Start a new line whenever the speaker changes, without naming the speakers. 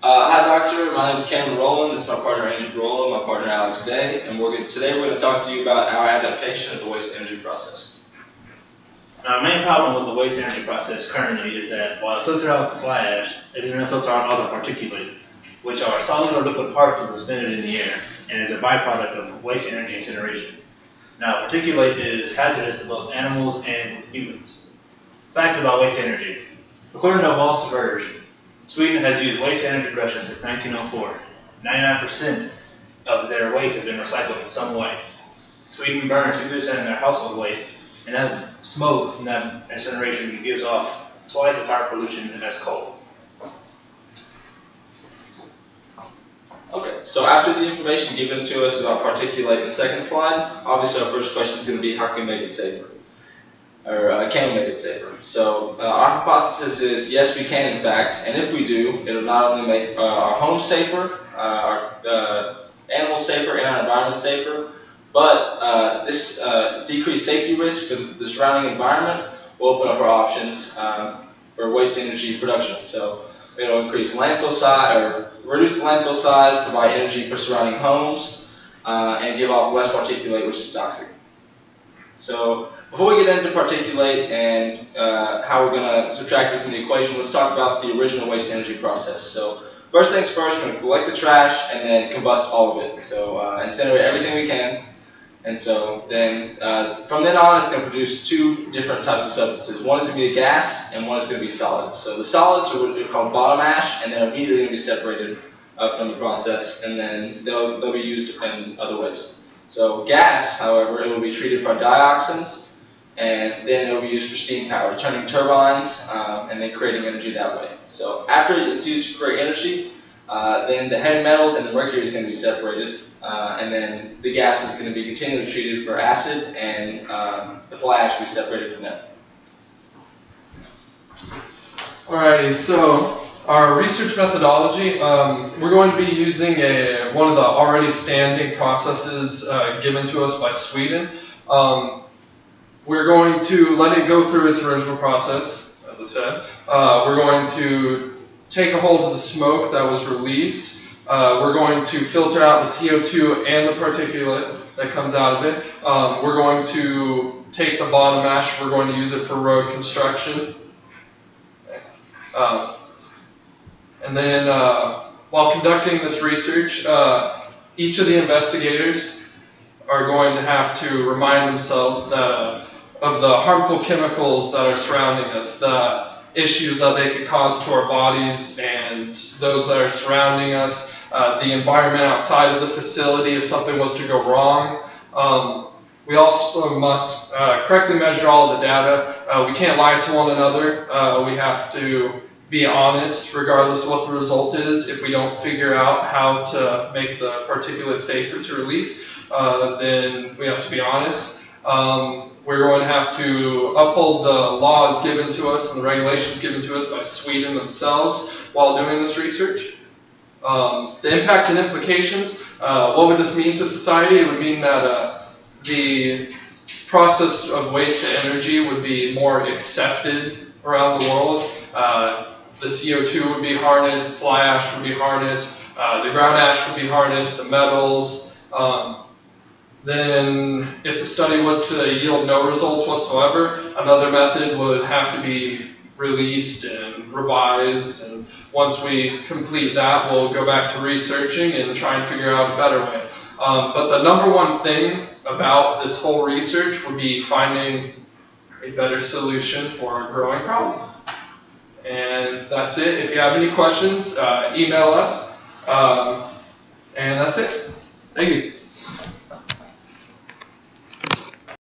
Hi, Doctor. My name is Cameron Rowland. This is my partner Andrew Rowland, my partner Alex Day, and today we're going to talk to you about our adaptation of the waste-to-energy process.
Now, our main problem with the waste-to-energy process currently is that while it filters out the fly ash, it doesn't filter out other particulate, which are solid or liquid particles suspended in the air, and is a byproduct of waste-energy incineration. Now, particulate is hazardous to both animals and humans. Facts about waste energy. According to Wall Verge, Sweden has used waste energy production since 1904. 99% of their waste has been recycled in some way. Sweden burns 50% of their household waste, and that smoke from that incineration gives off twice the fire pollution as coal.
Okay, so after the information given to us about particulate in the second slide, obviously our first question is going to be how can we make it safer? Or can we make it safer? So our hypothesis is yes, we can in fact, and if we do, it'll not only make our homes safer, our animals safer, and our environment safer, but this decreased safety risk for the surrounding environment will open up our options for waste energy production. So it'll increase landfill size, or reduce the landfill size, provide energy for surrounding homes, and give off less particulate, which is toxic. So before we get into particulate and how we're going to subtract it from the equation, let's talk about the original waste energy process. So first things first, we're going to collect the trash and then combust all of it. So incinerate everything we can. And so then from then on, it's going to produce two different types of substances. One is going to be a gas, and one is going to be solids. So the solids are what are called bottom ash, and they're immediately going to be separated from the process, and then they'll be used in other ways. So gas, however, it will be treated for dioxins, and then it will be used for steam power, turning turbines, and then creating energy that way. So after it's used to create energy, then the heavy metals and the mercury is going to be separated, and then the gas is going to be continually treated for acid, and the fly ash will be separated from that.
Alrighty, so our research methodology, we're going to be using one of the already standing processes given to us by Sweden. We're going to let it go through its original process, as I said. We're going to take a hold of the smoke that was released. We're going to filter out the CO2 and the particulate that comes out of it. We're going to take the bottom ash, we're going to use it for road construction. And then while conducting this research, each of the investigators are going to have to remind themselves that of the harmful chemicals that are surrounding us, the issues that they could cause to our bodies and those that are surrounding us, the environment outside of the facility if something was to go wrong. We also must correctly measure all of the data. We can't lie to one another. We have to be honest regardless of what the result is. If we don't figure out how to make the particulate safer to release, then we have to be honest. We're going to have to uphold the laws given to us and the regulations given to us by Sweden themselves while doing this research. The impact and implications, what would this mean to society? It would mean that the process of waste to energy would be more accepted around the world. The CO2 would be harnessed, fly ash would be harnessed, the ground ash would be harnessed, the metals. Then if the study was to yield no results whatsoever, another method would have to be released and revised, and once we complete that, we'll go back to researching and try and figure out a better way. But the number one thing about this whole research would be finding a better solution for our growing problem. And that's it. If you have any questions, email us. And that's it. Thank you.